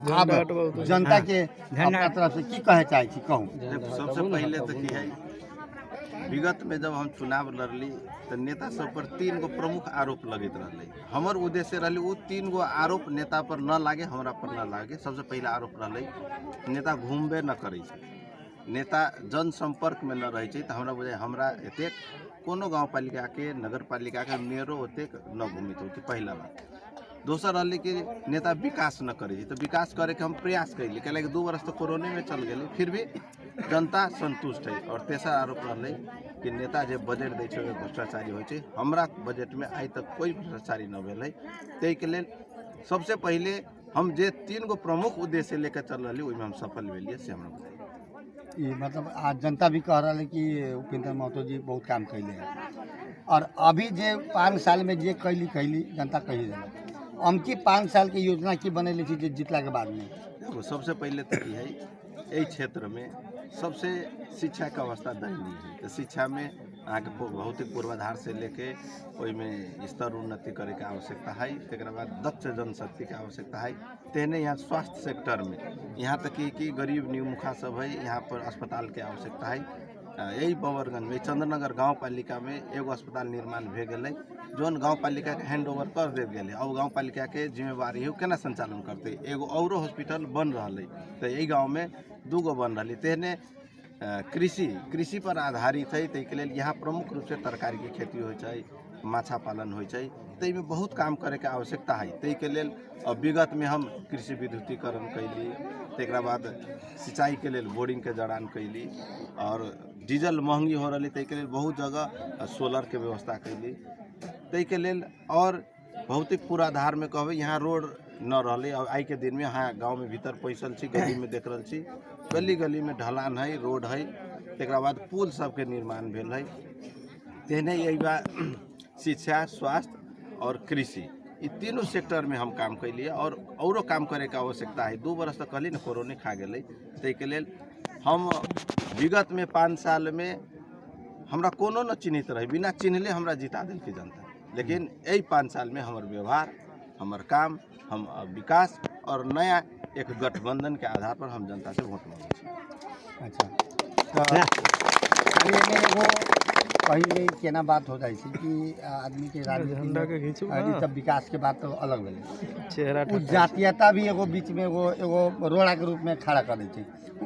अब जनता के अपना तरफ से की कहे चाहे छी कहूँ। सबसे पहले तो की है, विगत में जब हम चुनाव लड़ली तो नेता सब पर 3 गो प्रमुख आरोप लगत रहे। हमर उद्देश्य रही वो 3 गो आरोप नेता पर न लागे, हमरा पर न लागे। सबसे पहला आरोप रही नेता घूमबे न करे, नेता जनसंपर्क में न रहे छै। तो हमरा बुझे हमरा एतेक कोनो गाँव पालिका के नगर पालिका के मेयरो ओतेक न घूमित होती, पहला बात। दोसर रही कि नेता विकास न करे, तो विकास करे के हम प्रयास कैली, कैलाकि 2 वर्ष तो कोरोना में चल गए, फिर भी जनता संतुष्ट है। और तेसर आरोप रही कि नेता जो बजट दे भ्रष्टाचारी हो, हमरा बजट में आज तक कोई भ्रष्टाचारी न भेल है। तै के लेल सबसे पहले हम जे 3 गो प्रमुख उद्देश्य लेकर चल रही वही हम सफल भेलिए से हमरा बताइए। मतलब आज जनता भी कह रहा है कि उपेंद्र महतो जी बहुत काम कैले हैं, और अभी जे 5 साल में जे कैली जनता कही दिला। अमकी 5 साल के योजना की बनेली थी जीतला के बाद में। देखो सबसे पहले तो की है, यही क्षेत्र में सबसे शिक्षा का अवस्था दयनीय है। तो शिक्षा में अहाँ के भौतिक पूर्वाधार से लेके में स्तर उन्नति करे के आवश्यकता है। तक बाद दक्ष जनशक्ति के आवश्यकता है। तेने यहाँ स्वास्थ्य सेक्टर में यहाँ तक कि गरीब निमुखा सब है, यहाँ पर अस्पताल के आवश्यकता है। यही बबरगंज में चंद्रनगर गाँव पालिका में एगो अस्पताल निर्माण भे गए, जोन गाँव पालिका के हैंड ओवर कर दे गए। अब गाँव पालिका के जिम्मेवारी है केना संचालन करते। एगो औरो हॉस्पिटल बन रहा है, तो यही गाँव में 2 गो बन रही। तेहने कृषि पर आधारित है। तै के लेल यहाँ प्रमुख रूप से तरकारी की खेती हो, माछा पालन हो, तै में बहुत काम करे के आवश्यकता है। तै के लेल विगत में हम कृषि विद्युतीकरण कैली, तक बाद सिंचाई के लेल बोरिंग के जड़ान कैली, और डीजल महंगी हो रही, तै के लेल बहुत जगह सोलर के व्यवस्था कैली। तै के लेल और भौतिक पूर्वाधार में कहबे यहाँ रोड न रही। अब आई के दिन में हाँ गाँव में भीतर पैसल छी, गली में देख रही छी, गली गली में ढलान है, रोड है। तक बाद पुल सबके निर्माण भेल है। तेने यही बा शिक्षा, स्वास्थ्य और कृषि, ये तीनों सेक्टर में हम काम कैलिए, और औरो काम करे के आवश्यकता है। 2 वर्ष तक कहली ना कोरोना खा गए, तै के लेल हम विगत में 5 साल में हमरा कोनो न चिन्हित रहे, बिना चिन्हले हमरा जिता दिल की जनता। लेकिन यही 5 साल में हमार व्यवहार, हमार काम, हम विकास और नया एक गठबंधन के आधार पर हम जनता से वोट मांगे। अच्छा, तो पहले केना बात हो जाए कि आदमी के राजनीति तब विकास के बात तो अलग भेले। जातीयता भी एगो बीच में एगो रोड़ा के रूप में खड़ा कर दी,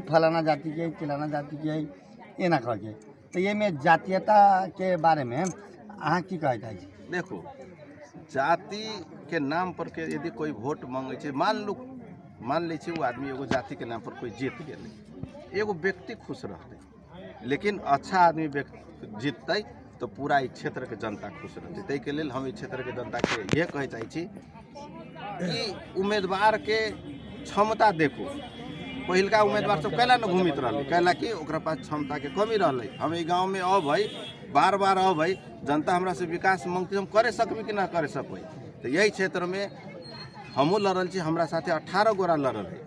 फलाना जाति के चिलाना जाति के एना कह के। तो ये में जातीयता के बारे में अहाँ की कहे चाहे? देखो जाति के नाम पर के यदि कोई वोट मांगे, मान ली वो आदमी एगो जाति के नाम पर कोई जीत गए, एगो व्यक्ति खुश रहते, लेकिन अच्छा आदमी जीतते तो पूरा इस क्षेत्र के जनता खुश रहते। तै के लेल हम इस क्षेत्र के जनता के ये कहे चाहे कि उम्मीदवार के क्षमता देखो। पहिलका उम्मीदवार सब कैला न घूमित रहे, कैला कि ओकरा पास क्षमता के कमी रहे। हम ये गाँव में अब भाई बार बार अब भाई जनता हमरा से विकास मांगते, हम करे सकबी कि ना करे सकबे। तो यही क्षेत्र में हमू लड़ल छी, हमरा साथे 18 गोरा लड़ल है।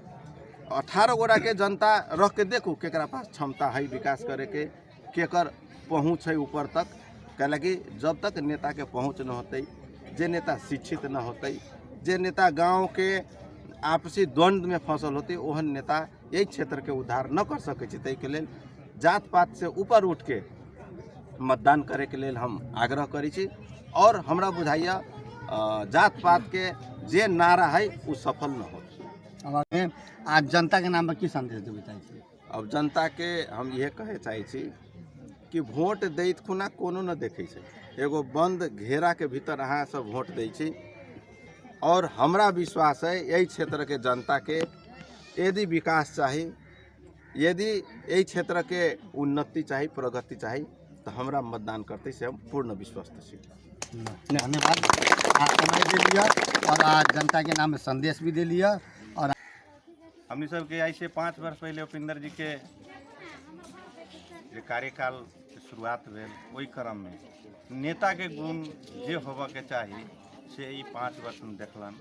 18 गोरा के जनता रख के देखू केकरा पास क्षमता है विकास करे के, केकर पहुँच है ऊपर तक। कैला कि जब तक नेता के पहुँच न होते, जे नेता शिक्षित न होते, जे नेता गाँव के आपसी द्वंद्व में फंसल होते, ओहन नेता यही क्षेत्र के उद्धार न कर सके। तै के लेल जात पात से ऊपर उठ के मतदान करे के लेल हम आग्रह करी छी। और हमरा बुझाइया जात पात के जे नारा है वो सफल न हो। आज जनता के नाम पर की संदेश देवे चाहिए? अब जनता के हम ये कहे चाहे छी कि वोट दैत खुना कोनो न देखे छै, एगो बंद घेरा के भीतर अहाँ सब वोट दै छी। और हमरा विश्वास है यही क्षेत्र के जनता के यदि विकास चाहिए, यदि यही क्षेत्र के उन्नति चाहिए, प्रगति चाहिए, तो हमरा मतदान करते से हम पूर्ण विश्वस्त छी। धन्यवाद, आज समय दे लिया और आज जनता के नाम में संदेश भी दे लिया। और हमने सबके ऐसे 5 वर्ष पहले उपेंद्र जी के कार्यकाल के शुरुआत भेल, ओहि क्रम में नेता के गुण जे होबे के चाहिए से ई 5 वर्ष में देखलन।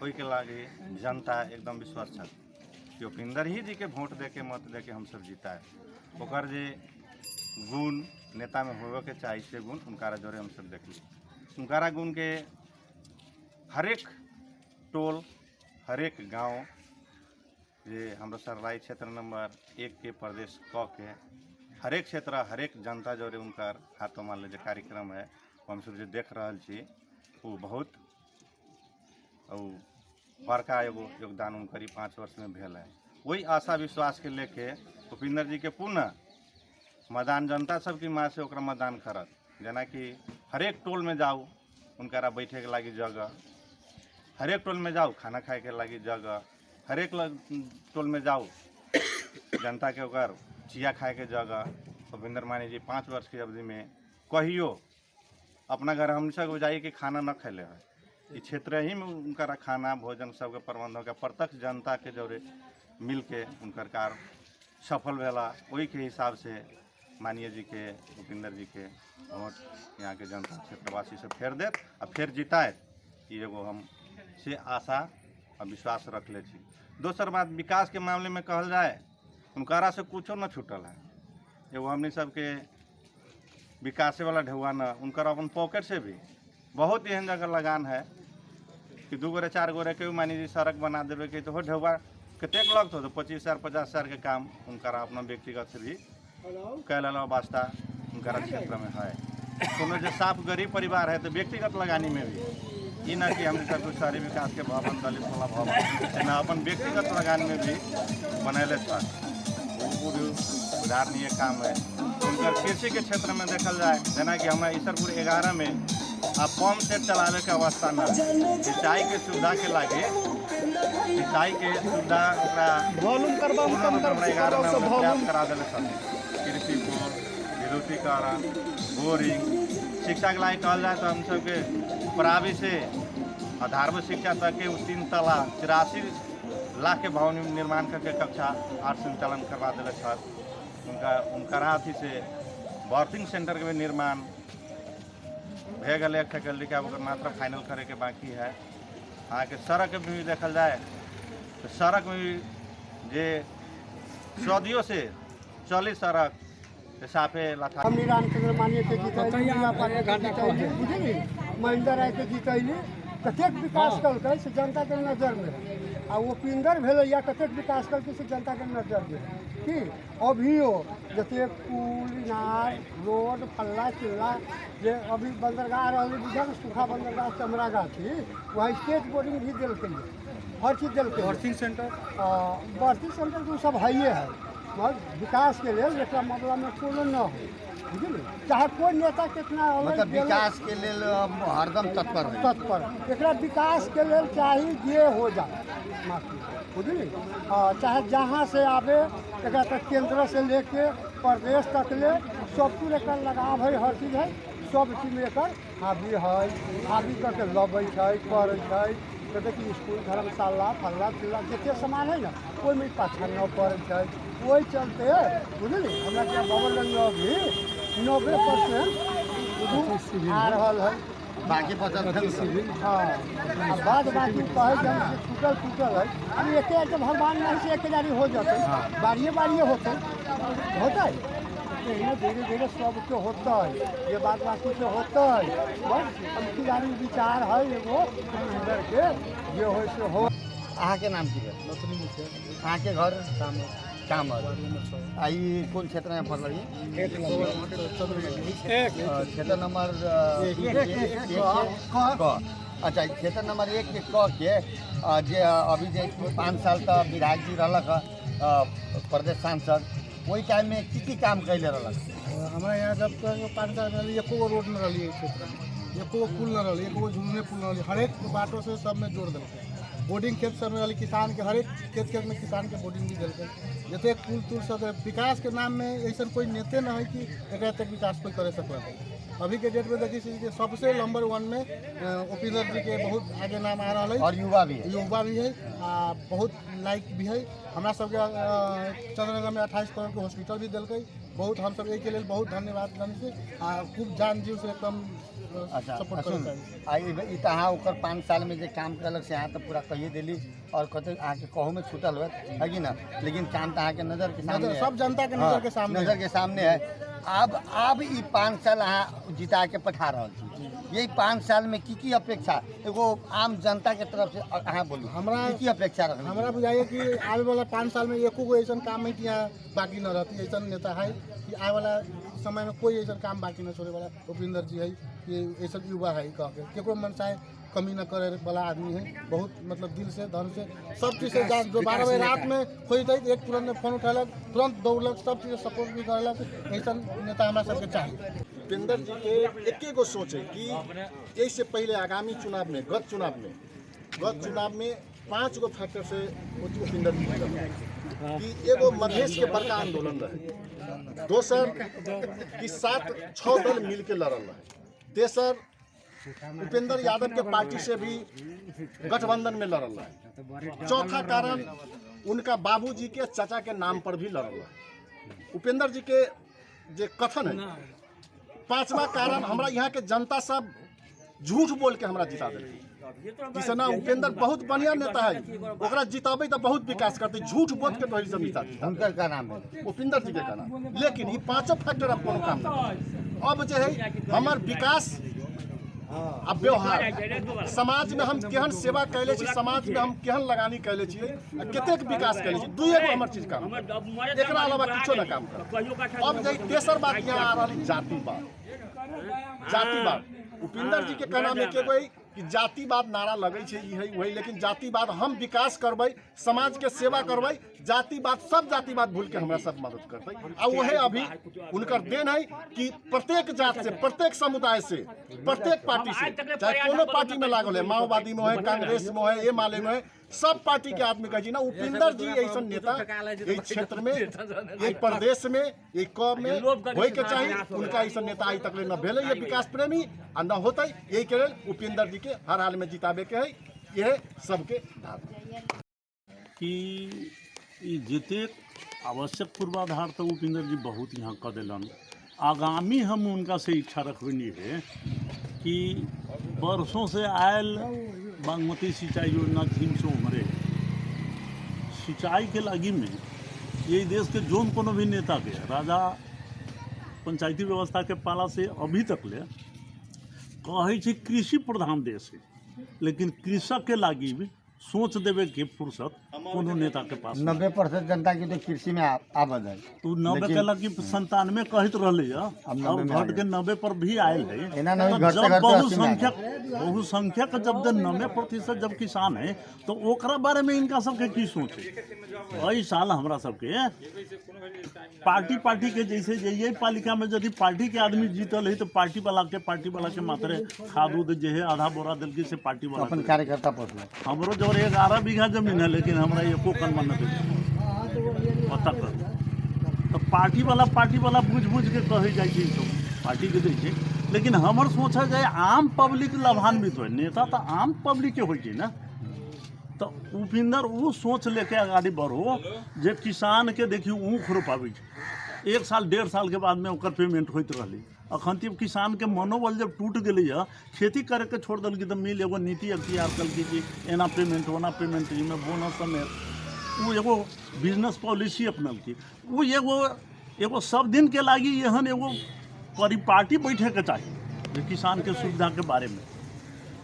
ओहि के लागे जनता एकदम विश्वास छल कि उपेंद्र ही जी के वोट दे के मत दे के हम सब जीताए। ओकर जे गुण नेता में होबे के चाहिए से गुण उनकारा जोरे हम सब देखली। उनकारा गुण के हरेक टोल हरेक गांव जे हमरा सरलाई क्षेत्र नंबर 1 के प्रदेश क के हरेक क्षेत्र हरेक जनता जोरे उनकर हाथों मान ले कार्यक्रम है वो हम सब जो देख रहा छी वो बहुत बड़का एगो योगदान उनकर 5 वर्ष में भेल है। वही आशा विश्वास के लेके उपेंद्र जी के पुनः मतदान जनता सबकी माँ से ओकरा मतदान करत। जना कि हरेक टोल में जाओ उनकारा बैठे के लगी जगह, हरेक टोल में जाओ खाना खाए के लगी जगह, हरेक टोल में जाओ जनता के ओकर चिया खाए के जगह। उपेंद्र मानी जी 5 वर्ष की अवधि में कहियो अपना घर हम सब जाइए कि खाना न खैले है, इस क्षेत्र ही में उनका खाना भोजन सबके प्रबंध होकर प्रत्यक्ष जनता के जोरे मिल के उनकर कार्य सफल भेला। वही के हिसाब से मानिए जी के उपेंद्र जी के वोट यहाँ के जनता क्षेत्रवासी से फेर देत और फिर जिताए एगो हम से आशा और विश्वास रख ले छी। दोसर बात विकास के मामले में कहल जाए उनकारा से कुछो न छूटल है। एगो हमने सबके विकासे वाला ढेउआ न उनकर अपन पॉकेट से भी बहुत एहन जगह लगान है कि 2 गोरे 4 गोरे के मानी जी सड़क बना देवे के तो हो ढेउआ कतेक लगत हो तो 25,000 50,000 के काम उनका अपना व्यक्तिगत से भी कैल वास्ता उनका क्षेत्र में है। कोनो जो साफ गरीब परिवार है तो व्यक्तिगत लगानी में भी ई न कि हम सब शहरी विकास के भवन दलित वाला भवन अपन व्यक्तिगत लगानी में भी बनैले था वो भी उदाहरणीय काम है। उनकर कृषि के क्षेत्र में देखल जाए जना कि हमारे ईसरपुर 11 में अब पंप सेट चलावे के अवस्था न सिंचाई के सुविधा के लागे सिंचाई के सुविधा वॉल्यूम करवा 11 में करा दिले कृषि को विद्युतीकरण बोरिंग शिक्षा के लागे कहल जाए तो हम सबके प्राइवेट से आधारभूत शिक्षा तक के 3 तला 83 लाख के भवन निर्माण करके कक्षा 8 संचालन करवा दिले उनका अथी से बर्थिंग सेंटर के भी निर्माण भे गए फैकल्टी का मात्र फाइनल करे के बाकी है। हाँ के सड़क भी देखल जाए तो सड़क में भी जे सदियों से चली सड़क साफे लाथा मानिए के महेंद्र राय के जीतैली कतेक विकास कल से जनता के नजर में आ उपेंद्र भेल या कतेक विकास कल से जनता के नजर में कि अभियो जते पुल इनार रोड फल्ला चिल्ला जे अभी बंदरगाह रही बुझल सूखा बंदरगाह चमरा गाछी वहाँ स्टेट बोर्डिंग भी दिल्क हर चीज दिल्क बर्थिंग सेंटर तो सब है मगर विकास के लिए एक मामला में कोनो न हो बुझलिए चाहे कोई नेता कितना मतलब विकास के लिए हरदम तत्पर एकरा विकास के लिए चाहे जे हो जाए बुझलिए चाहे जहाँ से आवे एक तक केंद्र से लेके प्रदेश तक ले सब कुछ एक लगाव है हर चीज़ है सब चीज में एक हावी करके लबै करे कहते कि स्कूल धर्मशाला फल्ला चिल्ला जितने सामान है ना कोई में पाछा न पड़े वही चलते बुझलिए हमरा क्या बबरगंज में भी 90% आ रहा है बाकी 50 हाँ बाद बाकी कहे टूटल है अब एक भगवान में से एक जारी हो जाते बारिये होते धीरे धीरे सबके होता है ये बात बाकी से होता है बस हम जारी विचार है एगो अंदर के जे हो से हो। अहाँ के नाम की है? अहाँ के घर कामर आई कौन क्षेत्र में पड़ रही है? क्षेत्र नंबर 1 अच्छा क्षेत्र नंबर 1 के क के जे अभी जे 5 साल तक विधायक जी रहलक प्रदेश सांसद वही टाइम में की काम कैले रहलक? हमारा यहाँ जब तक 5 साल रही एको रोड न रही क्षेत्र में एको पुल न रही एको झुलने पुल न रही हरेक बाटों से सब में जोड़ दिल बोर्डिंग खेत सब में वाली किसान के हर एक खेत खेत में किसान के बोर्डिंग भी दिलकै। जते पुल तुल सब विकास के नाम में ऐसा कोई नेते न है कि एकरा तक विकास कोई करे सकता है। अभी के डेट में देखिए कि सबसे नंबर 1 में उपेंद्र जी के बहुत आगे नाम आ रहा है और युवा भी है बहुत लाइक भी है। हमरा सबके चंद्रनगर में 28 करोड़ के हॉस्पिटल भी दिलकै। बहुत हम सब के लिए बहुत धन्यवाद से खूब जान जीव से एकदम सपोर्ट आई तहाँ ओकर 5 साल में जो काम करलक से अहाँ तो पूरा कहिए दिली और कते अहाँ के कहूँ में छूटल हुआ है कि ना, लेकिन काम तो अहाँ के नजर के सामने है। सब जनता के नजर के सामने है। अब ई 5 साल अहाँ जिता के पठा रहा छी, यही 5 साल में की अपेक्षा एगो आम जनता के तरफ से अहाँ बोलू हमरा की अपेक्षा रख? हमरा बुझाइए कि आने वाला 5 साल में एको गो ऐसा काम है कि यहाँ बाकी न रहती। ऐसा नेता है कि आने वाला समय में कोई ऐसा काम बाकी न छोड़े वाला उपेंद्र जी है। ये ऐसा युवा है कह के केकरो मन चाहे कमी न करे वाला आदमी है। बहुत मतलब दिल से धन से सब चीज़ से जो 12 बजे रात में खोजते एक तुरंत फोन उठेलक, तुरंत दौड़लक, सब चीज़ सपोर्ट भी करलक। ऐसा नेता हमारा सबके चाहिए। उपेंद्र जी के एके गो सोच है कि इससे पहले आगामी चुनाव में गत चुनाव में 5 गो फैक्टर से उपेंद्र जी कि एगो मधेश के बड़का आंदोलन रहे, दोसर कि 7-6 दल मिल के लड़ल रहे, तेसर उपेंद्र यादव के पार्टी से भी गठबंधन में लड़ल रहे, चौथा कारण उनका बाबूजी के चाचा के नाम पर भी लड़ल रहे। उपेंद्र जी के जे कथन है, 5वां कारण हमरा यहाँ के जनता सब झूठ बोल के हमरा जिता देते। जिसे ना उपेंद्र बहुत बढ़िया नेता है, ओकरा जिताबे तो बहुत विकास करते, झूठ बोल के तो सब जिता उनका का नाम है उपेंद्र जी के का नाम। लेकिन ये 5 फैक्टर अब कोनो काम नहीं। अब जो है हमार विकास अब व्यवहार समाज में हम केहन सेवा कैले छी, समाज में हम केहन लगानी कैले छी, कतेक विकास कैले छी, दुए गो हमर चीज काम, एकरा अलावा किछो न काम कर। अब जे तेसर बात यहाँ आ रही जातिवाद। उपेंद्र जी के कहना में के कि जातिवाद नारा लगे छे ई है वही, लेकिन जातिवाद हम विकास करबै, समाज के सेवा करबै, जातिवाद सब जातिवाद भूल के हमरा सब मदद करते। और वह अभी उनकर देन है कि प्रत्येक जात से, प्रत्येक समुदाय से, प्रत्येक पार्टी से, चाहे कोनो पार्टी में लागल है, माओवादी में है, कांग्रेस में है, एमाले में है, सब पार्टी के आदमी कहे ना उपेंद्र जी ऐसा नेता एक क्षेत्र में, एक प्रदेश में, एक कौम में होय के चाहिए। उनका ऐसा नेता आज तक न भेले, ये विकास प्रेमी आ न होता। यही के लेल उपेंद्र जी के हर हाल में जिताबे के है, यह सबके कि जतेक आवश्यक पूर्वाधार तो उपेंद्र जी बहुत यहाँ कर दिलन। आगामी हम उनका से इच्छा रखबनी है कि वर्षों से आयल बागमती सिंचाई योजना थीम से उमरे सिंचाई के लागी में ये देश के जोन कोनो भी नेता के राजा पंचायती व्यवस्था के पाला से अभी तक ले कहे छी कृषि प्रधान देश है, लेकिन कृषक के लागी भी सोच देवे के फुर्सत कोनो नेता के पास 90% जनता की तो कृषि में आबद है। तो 90 के लगी 97 कहत रहे, अब घट के 90 पर भी आयल है। जब बहुसंख्यक जब 90% जब किसान है तो ओकरा बारे में इनका सबके की सोच है। एहि साल हमरा सबके पार्टी के जैसे यही पालिका में यदि पार्टी के आदमी जीतल है तो पार्टी वाला के मात्रे खाद उद जे है आधा बोरा दिल के से पार्टी वाला अपन कार्यकर्ता पोसले। हमरो जो 11 बीघा जमीन है, लेकिन हमरा एको कनमा न दे पता कर। तो पार्टी वाला बुझ के कहे जाए सब पार्टी के दै, लेकिन हमर सोचा जाए आम पब्लिक लाभान्वित हो। नेता तो आम पब्लिक के हो ना, तो उपेंद्र वो सोच लेके आगे बढ़ो जे किसान के देखिए ऊख रोपाबे, 1 साल 1.5 साल के बाद में ओकर पेमेंट होइत रही। अखन तक किसान के मनोबल जब टूट गई है, खेती करे के छोड़ दिल तो मिल एगो नीति अख्तियार कल कि एना पेमेंट ओना पेमेंट में बोनस समेत वो एगो बिजनेस पॉलिसी अपनल की। वो एगो सब दिन के लागी एहन एगो परिपाटी बैठे के चाहिए किसान के सुविधा के बारे में,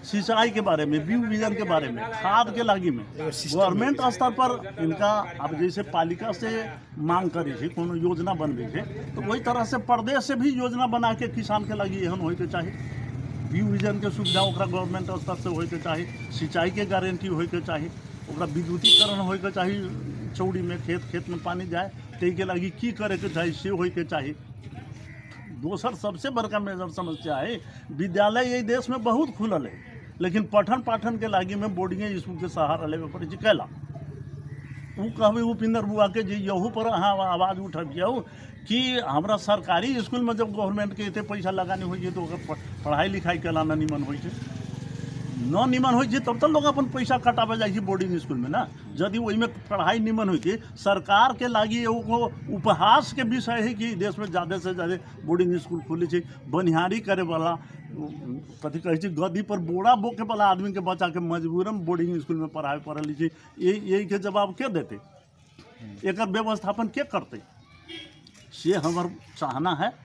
सिंचाई के बारे में, बीज विजन के बारे में, खाद के लागी में गवर्नमेंट स्तर पर इनका अब जैसे पालिका से मांग करी थी कोनो योजना बनबे थे, तो वही तरह से प्रदेश से भी योजना बना के किसान के लागी एहन होय के चाहिए। बीज विजन के सुविधा ओकरा गवर्नमेंट स्तर से होय के चाहिए, सिंचाई के गारंटी होय के चाहिए, ओकरा विद्युतीकरण होय के चाहिए, चौड़ी में खेत में पानी जाए तै के लागी की करे के चाहिए से होय के चाहिए। दोसर सबसे बड़का मेजर समस्या है विद्यालय ये देश में बहुत खुलल है, लेकिन पठन पाठन के लागी में बोर्डिंग स्कूल के सहारा लेवे पड़े छै कैला वो कहबे उपिंदर बुआ के जे यहू पर अहाँ आवाज़ उठबियौ कि हमरा सरकारी स्कूल में जब गवर्नमेंट के एते पैसा लगानी होइ छै तो ओकर पढ़ाई लिखाई केला न निमन होइ छै न निमन होइ छै तब तो लोग अपन पैसा कटाबे जाइ छै बोर्डिंग स्कूल में ना यदि ओहिमे पढ़ाई निमन होइ छै सरकार के लागी एगो उपहास के विषय है कि देश में ज़्यादा से ज़्यादा बोर्डिंग स्कूल खुले छै बनिहारी करे वाला कथी कहै छै गद्दी पर बोरा बोके वाला आदमी के बच्चा के मजबूरन बोर्डिंग स्कूल में पढ़ाई पढ़ल छै यही के जवाब के देते एकर व्यवस्थापन के करते से हमर चाहना है।